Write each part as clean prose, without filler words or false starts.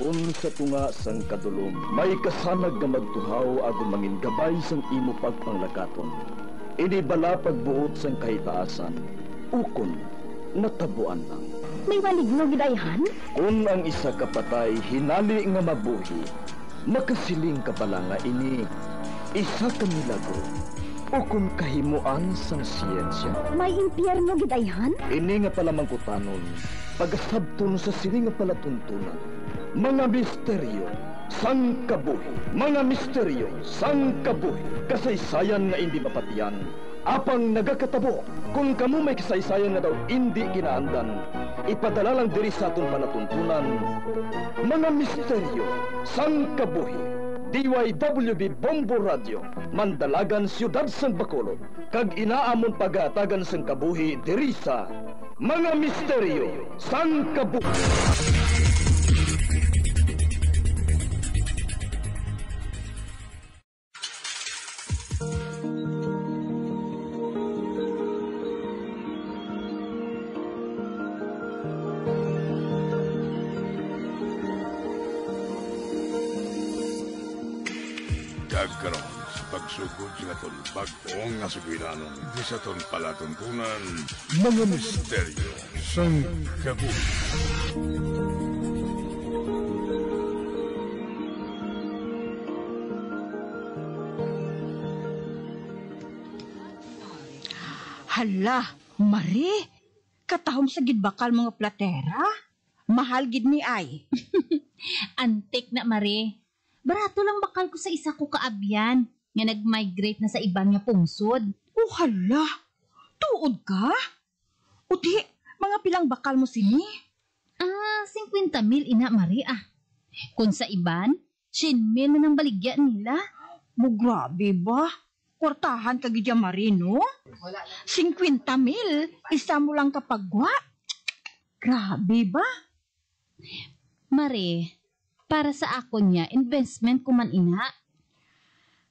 Kung sa tunga sang kadulom, may kasanag nga magtuhaw agon mangin gabay sang imo pagpanglakaton. Ini bala pagbuot sang kahitaasan, ukon natabuan lang. May maligno gidayhan? Kung ang isa kapatay hinali nga mabuhi, makasiling ka pala nga ini isa ka milagro o kung kahimuan sang siyensya. May impyerno gidayhan? Ini nga pala mangkutanon, pagasabton sa sini nga palatuntunan. Mga misteryo sang kabuhi, mga misteryo sang kabuhi, kasaysayan nga hindi mapatiyan, apang nagakatabo. Kung kamo may kasaysayan nga daw hindi ginaandan, ipadala lang diri sa atong palatuntunan. Mga misteryo sang kabuhi, DYWB Bombo Radio, Mandalagan, Siyudad sang Bacolod, kag inaamon pagatagan sang kabuhi diri sa Mga Misteryo sang Kabuhi. Karon sa pagsugod sa aton bag-ong nga sugilanon di sa aton palatuntunan, Mga Misteryo sang Kabuhi. Hala, Mari, katahom sa gidbakal mga platera. Mahal gid ni ay. Antik na, Mari. Barato lang bakal ko sa isa ko kaabyan nga nag-migrate na sa ibang nga pungsod. Oh, hala. Tuod ka? O di, mga pilang bakal mo sini? 50,000 ina, Mari, Kung sa iban, 100,000 na ng baligyan nila. Mo grabe ba? Kwartahan ka gidya, Mari, no? 50,000, isa mo lang kapagwa. Grabe ba? Mari, para sa ako niya, investment ko man ina.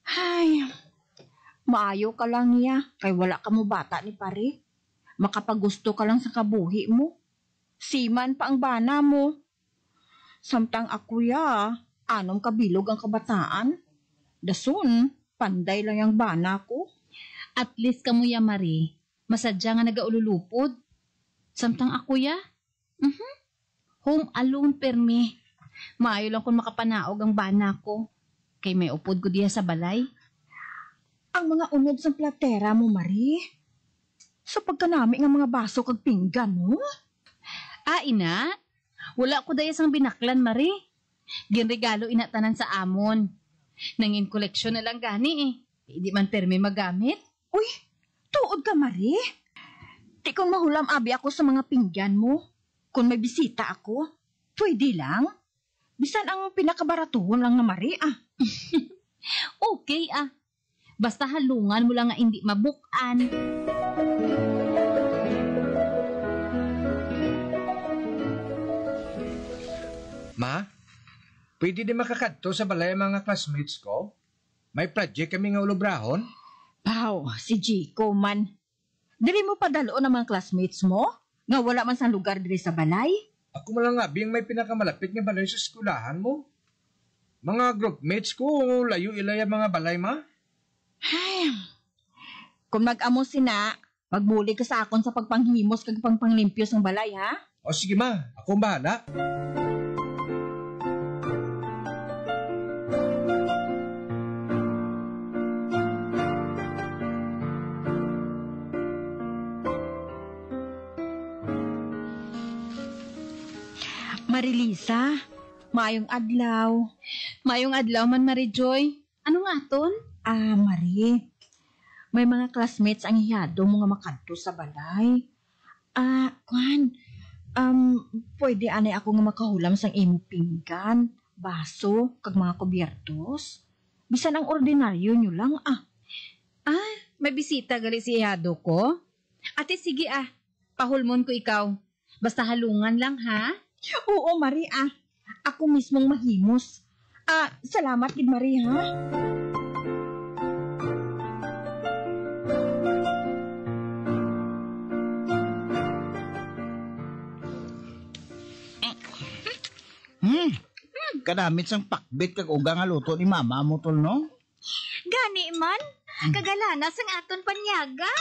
Ay, maayo ka lang niya, kay wala ka mo bata ni pare. Makapagusto ka lang sa kabuhi mo. Siman pa ang bana mo. Samtang ako anom kabilog ang kabataan. Dasun, panday lang yung bana ko. At least kamo ya, Mari, masadya nga nagaululupod. Samtang ako home alone permi. Maayo lang kung makapanaog ang bana ko. Kay may upod ko diya sa balay. Ang mga unod sa platera mo, Mari. Sa pagkanami ng mga baso kag pinggan, no? Ina, wala ko daya sang binaklan, Mari. Ginregalo inatanan sa amon. Nangin koleksyon na lang gani Hindi man permi magamit. Uy, tuod ka, Mari. Di kung mahulam abi ako sa mga pinggan mo. Kung may bisita ako, pwede lang. Bisan ang pinakabaratuhon lang na, Mari, Okay, Basta halungan mo lang nga hindi mabukan. Ma, pwede din makakadto sa balay ang mga classmates ko? May project kami nga ulubrahon? Wow, si Chico man. Dili mo padaloon ang mga classmates mo? Nga wala man sa lugar diri sa balay? Ako malang nga biyang may pinakamalapit nga balay sa eskulahan mo. Mga groupmates ko, layo ilaya mga balay, ma? Ay, kung mag-amo sina, magbuli ka sa akon sa pagpanghimos kag pagpanglimpyo ng balay, ha? O sige, ma. Ako ang bahala. Marilisa, maayong adlaw. Mayong adlaw man, Marijoy. Ano nga ton? Mari, may mga classmates ang hiyado mo nga makadto sa balay. Pwede anay ako nga makahulam sang imo pinggan, baso, kag mga kubyertos. Bisan ang ordinaryo nyo lang, May bisita gali si Ihado ko? Ate, sige pahulmon ko ikaw. Basta halungan lang, ha? Oo, Mari, Ako mismong mahimos. Salamat, gid Mari, ha? Kadamit sang pakbit kag uga nga luto ni mama mo tol no? Gani man, kagalanas ang aton panyaga.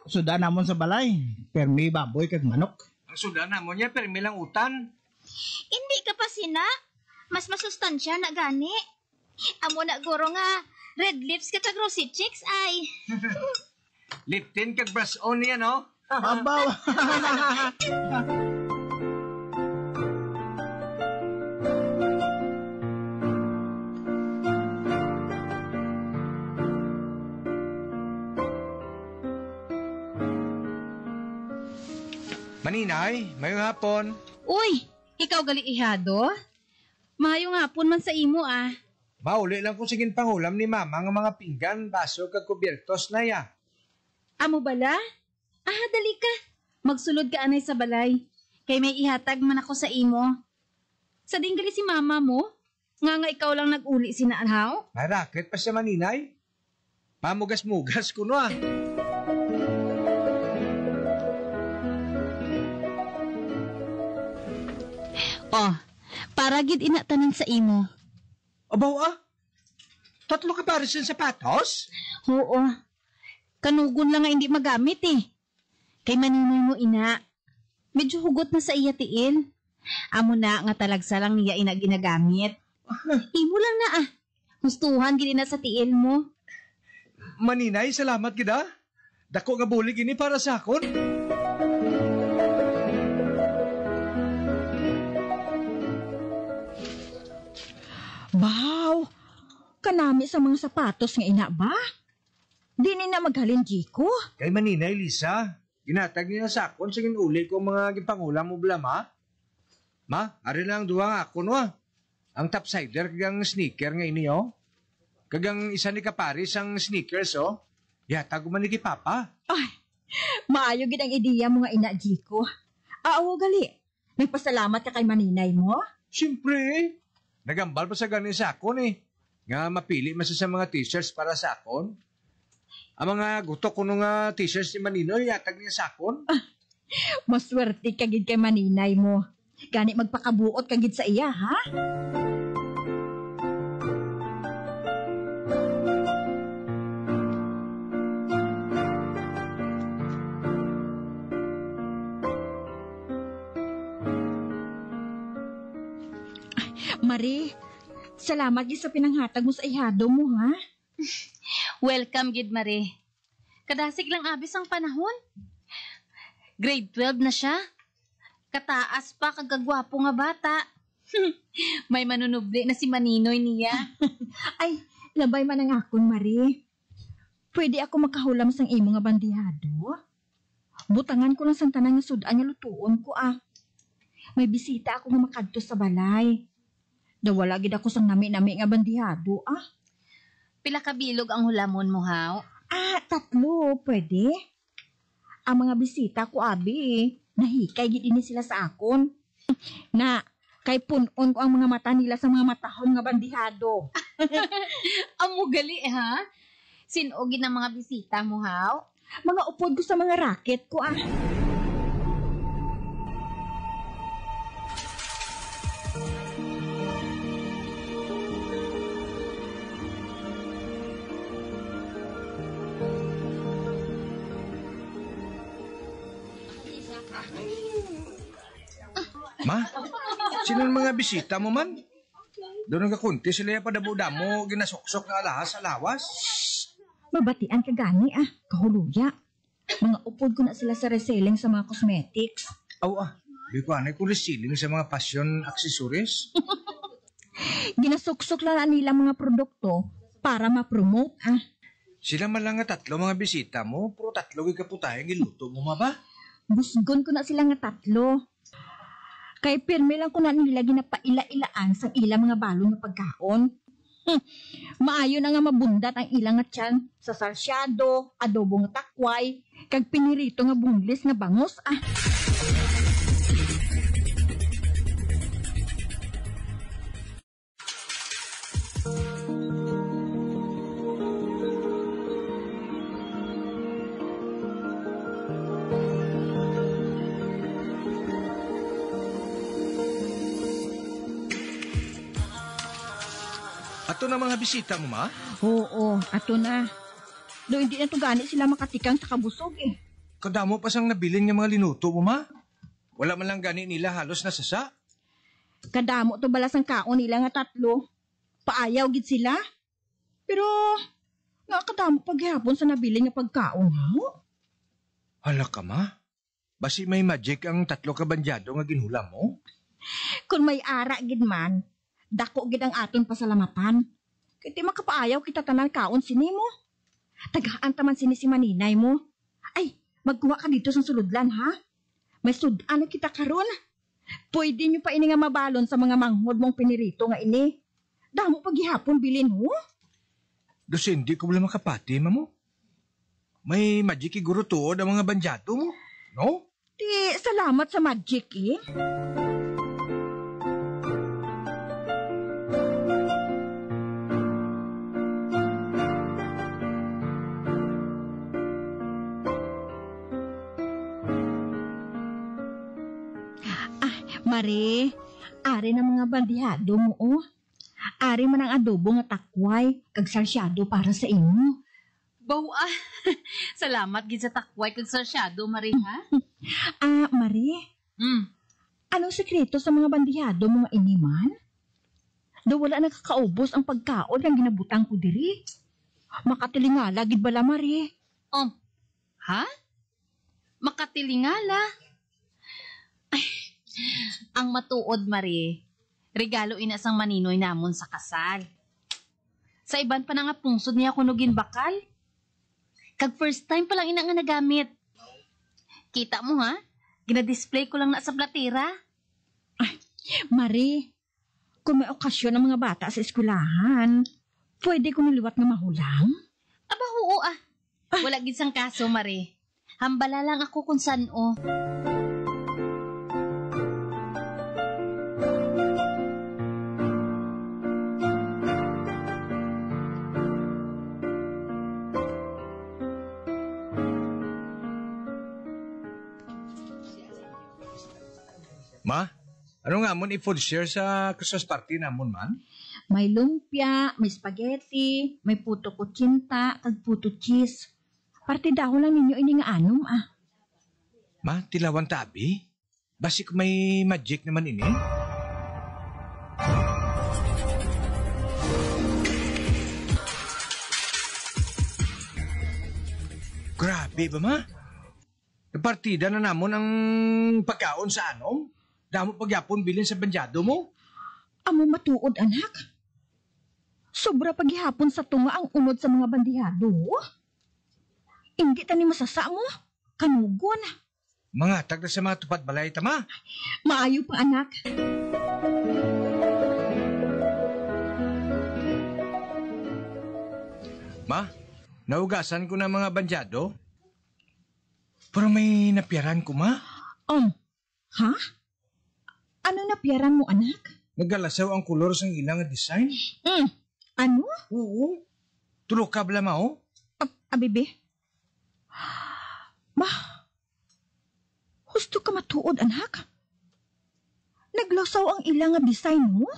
Suda namon sa balay, permi baboy kag manok. Ang suda na mo niya, pero milang utan. Hindi ka pa sina. Mas masustansya na gani. Amo na guro nga, red lips ka kag rosy cheeks ay. Liptin kag brush on niya, no? Abaw. Maninay, mayong hapon. Uy, ikaw gali ihado? Maayong hapon man sa imo ah. Mauli lang kung sigin pangulam ni mama ng mga pinggan, baso kag kubyertos na ya. Amo bala? Dali ka. Magsulod ka anay sa balay. Kay may ihatag man ako sa imo. Sa dinggali si mama mo? Nga ikaw lang nag-uli sinaalhaw? May racket pa siya maninay. Pamugas-mugas ko no ah. Oh, para gid inatanan sa imo. Abaw ah. Tatlo ka pares ng sapatos? Oo. Kanugon lang nga hindi magamit eh. Kay maninoy mo ina. Medyo hugot na sa iya tiil. Amo na nga talagsa lang niya ina ginagamit. Imo lang na ah. Gustuhan gid na sa tiil mo. Maninay, salamat gida. Dako nga bulig ini para sa akon. Wow! Kanami sa mga sapatos nga ina ba? Di ni na maghalin Jiko. Kay Maninay, Lisa, ginatag niya sa akon sa ginuli ko mga gipangulam mo bala, ma. Ma, ari lang duwa nga ako no ah. Ang topsider kagang sneaker nga ini oh. Kagang isa ni kaparis ang sneakers oh. Yatag man ni Papa. Ay, maayo gid ang ideya mo nga ina Jiko. Aawo gali. Nagpasalamat ka kay maninay mo? Siyempre, nagambal pa sa ganin sa akon eh. Nga mapili man sa mga t-shirts para sa akon. Ang mga gutok ko nung t-shirts ni Maninoy, yatag niya sa akon. Maswerte ka gid kay maninay mo. Gani magpakabuot ka gid sa iya, ha? Marie, salamat gid sa pinanghatag mo sa ihado mo, ha? Welcome, Gid Mare. Kadasig lang abis ang panahon. Grade 12 na siya. Kataas pa, kagagwapo nga bata. May manunubli na si Maninoy niya. Ay, labay man ang akon, Marie. Pwede ako makahulam sang imo nga bandihado? Butangan ko lang sang tanang nga sudan nga lutuon ko, ah. May bisita ako nga makadto sa balay. Dawala gid ako sang nami-nami nga bandihado, ah. Pila ka bilog ang hulamon mo, haw? 3, pwede. Ang mga bisita ko, abi, nahikay gid ini sila sa akon. Na, kay punon ko ang mga mata nila sa mga matahon nga bandihado. Amo gali, ha? Sinugin ang mga bisita mo, haw? Mga upod ko sa mga racket ko, ah. Ma, sino mga bisita mo man? Doon nga kunti sila yung padabo-damo, ginasuksok na alahas sa lawas. Mabatian ka gani, ah. Kahuluya. Mga upod ko na sila sa reselling sa mga cosmetics. Di ko anay kung reselling sa mga fashion accessories. Ginasuksok lang na nila mga produkto para ma-promote, ah. Sila man lang nga 3 mga bisita mo, pero 3 gikaputayan giluto mo ma ba? Busgon ko na sila nga 3. Kay pirme lang ko na nila ginapaila-ilaan sa ilang mga balon nga pagkaon. Maayo na nga mabundat ang ilang nga tiyan sa sarsyado, adobo nga takway, kag pinirito nga bunlis nga bangos, ah. Ato na mga bisita mo, ma? Oo, ato na. Do hindi na to gani sila makatikang sa kabusog eh. Kadamo pa sang nabilin ng mga linuto mo, ma? Wala man lang gani nila halos nasasa. Kadamo to balas ang kaon nila nga tatlo. Paayaw gid sila. Pero nga kadamo paghapon sa nabili nga pagkaon ha. Hala ka, ma? Basi may magic ang 3 ka bandyado nga ginhulam mo? Kung may ara gid man, dako gid ang aton pasalamatan. Kiti makapaayaw kita tanan kaon sini mo. Tagaan taman sini si maninay mo. Ay, magkuha ka dito sa suludlan ha. May sudan na kita karon. Pwede nyo pa ini nga mabalon sa mga manghod mong pinirito nga ini. Damo paghihapon bilin ho. Dosi hindi ko wala makapati, mo. May magic iguro tuod ang mga bandyado mo, no? Di, salamat sa magic eh. Mare, ari na mga bandihado mo, oh. Ari man ang adobo nga takway, kag sarsyado para sa imo. Baw salamat gid sa takway kag sarsyado, Marie, ha? Mare, anong sekreto sa mga bandihado mo nga iniman? Do wala nakakaubos ang pagkaon nga ginabutang ko diri. Makatilingala gid bala, Mare. Ha? Makatilingala? Ay, ang matuod, Marie, regalo inasang maninoy namon sa kasal. Sa iban pa na nga pungsod niya kunugin bakal. Kag first time pa lang ina nga nagamit. Kita mo ha? Gina-display ko lang na sa platira. Ay, Marie, kung may okasyon ng mga bata sa eskwelahan, pwede ko niliwat na mahulang? Aba, oo Wala gid sang kaso, Marie. Hambala lang ako kung saan o. Ma, ano nga mon i-food share sa Christmas party namon man? May lumpia, may spaghetti, may puto kutsinta, kag puto cheese. Partidaho lang ninyo ini nga anom Ma, tilawan tabi? Basi kung may magic naman ini? Grabe ba, ma? Partida na namon ang pagkaon sa anom? Damo pagyapon bilin sa bandyado mo? Amo matuod, anak. Sobra paghihapon sa tunga ang unod sa mga bandihado. Hindi tani masasa mo. Kanugon. Mga tagda sa mga tupad balay, tama? Maayo pa, anak. Ma, naugasan ko na mga bandyado. Pero may napiyaran ko, ma. Ha? Ano napiyaran mo, anak? Nagalasaw ang kolor sa ilang design. Ano? Oo. Tulog ka bala, ma, oh? Abibe? Ma, husto ka matuod, anak? Naglasaw ang ilang design mo?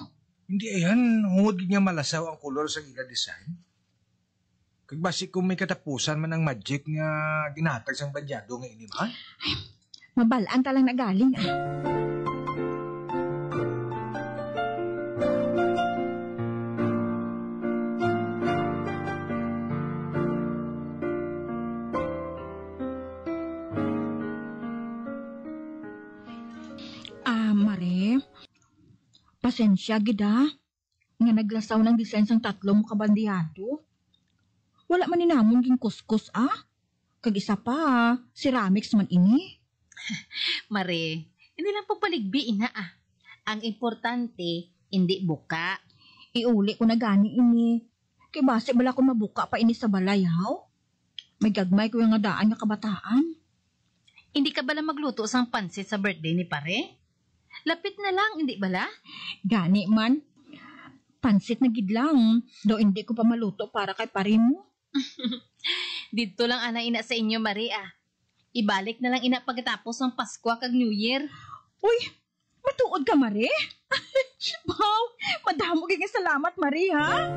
Hindi ayan, hungod niya malasaw ang kolor sa ilang design. Kagbasi kung may katapusan man ang magic nga ginatag sang bandyado nga ini, ma? Mabalaan talang nagaling, Mare, pasensya gida nga naglasaw ng design sang 3 mo kabandihado. Wala man ni namon ging kuskus Kag isa pa, ceramics man ini. Mare, hindi lang papaligbi ina Ang importante, hindi buka. Iuli ko na gani ini. Kay base bala ko mabuka pa ini sa balay, haw? May gagmay ko yung nga daan nga kabataan. Hindi ka bala magluto sang pansit sa birthday ni pare? Lapit na lang, hindi bala? Gani man. Pansit na gidlang. Do hindi ko pa maluto para kay pare mo. Dito lang ana ina sa inyo, Maria. Ibalik na lang ina pagkatapos ng Pasko kag New Year. Uy, matuod ka, Mare? Wow, Madamo kay salamat, Marie, ha?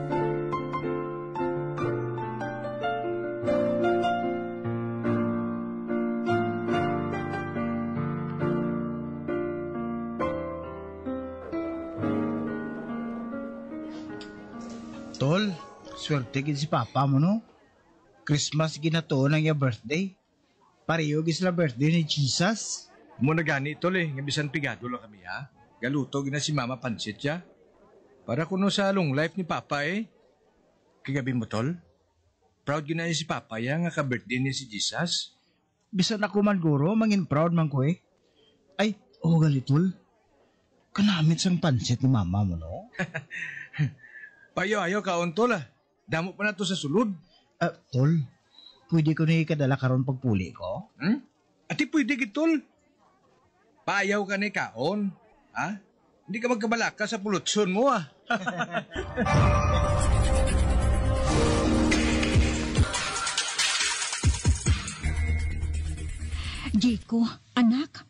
Tol, swerte gid si Papa mo, no? Christmas ginatuon ang iya birthday. Pareho gid sila birthday ni Jesus. Muna gani, tol nga bisan pigado lang kami ha. Galuto gina si Mama pansit ya. Para kuno sa long life ni Papa Kagabi mo, tol? Proud gina si Papa ya nga ka-birthday ni si Jesus. Bisan ako man guro, mangin proud man ko Ay, gali tol. Kanamit sang pansit ni Mama mo, no? Payo-ayo kaon, tol Damo pa na to sa sulod. Tol, pwede ko na ikadala karon pagpuli ko? Ati pwede gid, tol. Paayaw ka ni kaon. Ha? Hindi ka magkabalaka sa pulutson mo, Jiko, anak.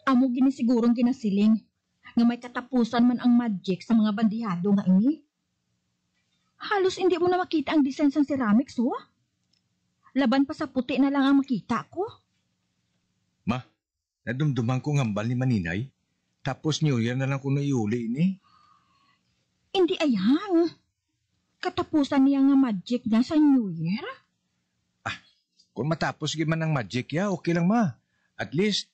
Amo ginisigurong ginasiling nga may katapusan man ang magic sa mga bandihado nga ini. Halos hindi mo na makita ang design ng ceramics, Laban pa sa puti na lang ang makita ko. Ma, nadumduman ko ngambal ni Maninay. Tapos New Year na lang ko na iuli ini. Hindi ayang. Katapusan niya nga magic na sa New Year. Kung matapos giman ang magic ya, okay lang ma. At least,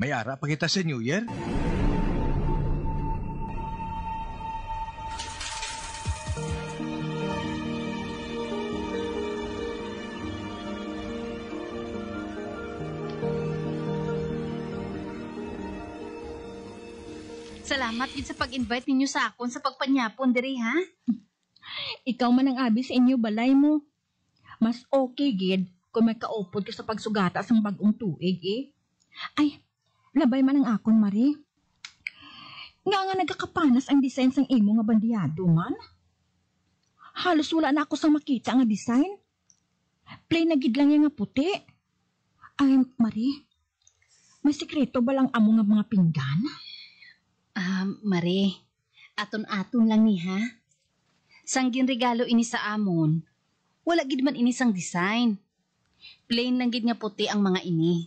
may ara pa kita sa New Year. Salamat gid sa pag-invite ninyo sa akon sa pagpanyapon diri, ha? Ikaw man ang abi sa inyo balay mo. Mas okay gid kung may kaupod ka sa pagsugata sang bagong tuig, Ay, labay man ang akon, Marie. Nga nagkakapanas ang design sang imo nga bandiyado man. Halos wala na ako sang makita nga design. Plain na gid lang yung nga puti. Ay, Marie, may sikreto ba lang amo nga mga pinggan? Marie, aton-aton lang ni, ha? Sanggin regalo ini sa amon. Wala gid man ini sang design. Plain lang gid nga puti ang mga ini.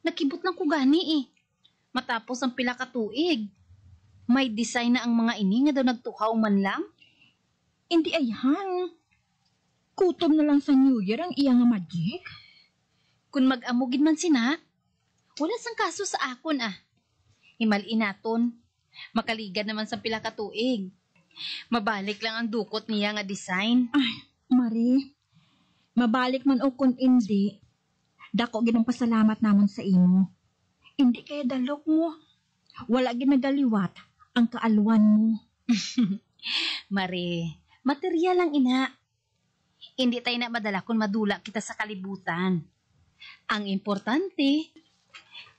Nakibot lang ko gani, Matapos ang pila ka tuig. May design na ang mga ini nga daw nagtuhaw man lang. Hindi ayhan. Kutom na lang sa New Year ang iya nga magic. Kung mag-amugid man sina, wala sang kaso sa akon, Himalin naton. Makaligad naman sa pila ka tuig. Mabalik lang ang dukot niya nga design. Ay, Marie, mabalik man o kung hindi, dako ginong pasalamat namon sa imo. Hindi kaya dalok mo. Wala ginagaliwat ang kaalwan mo. Marie, material lang ina. Hindi tayo na madala kung madula kita sa kalibutan. Ang importante,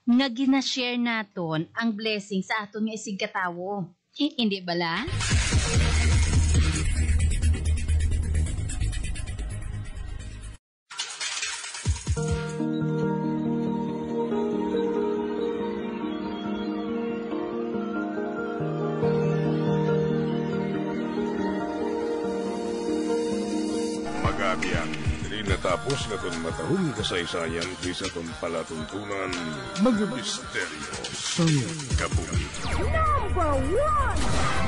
nga gina-share naton ang blessing sa aton nga isig katawo. Hindi bala? Magabiang, dili natapos na itong matahong kasaysayan kaysa itong palatuntunan, mga misteryo sa kabuhi.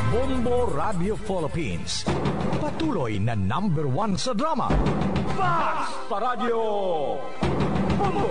Bombo Radio Philippines. Patuloy na #1 sa drama. Fast Paradyo Bombo!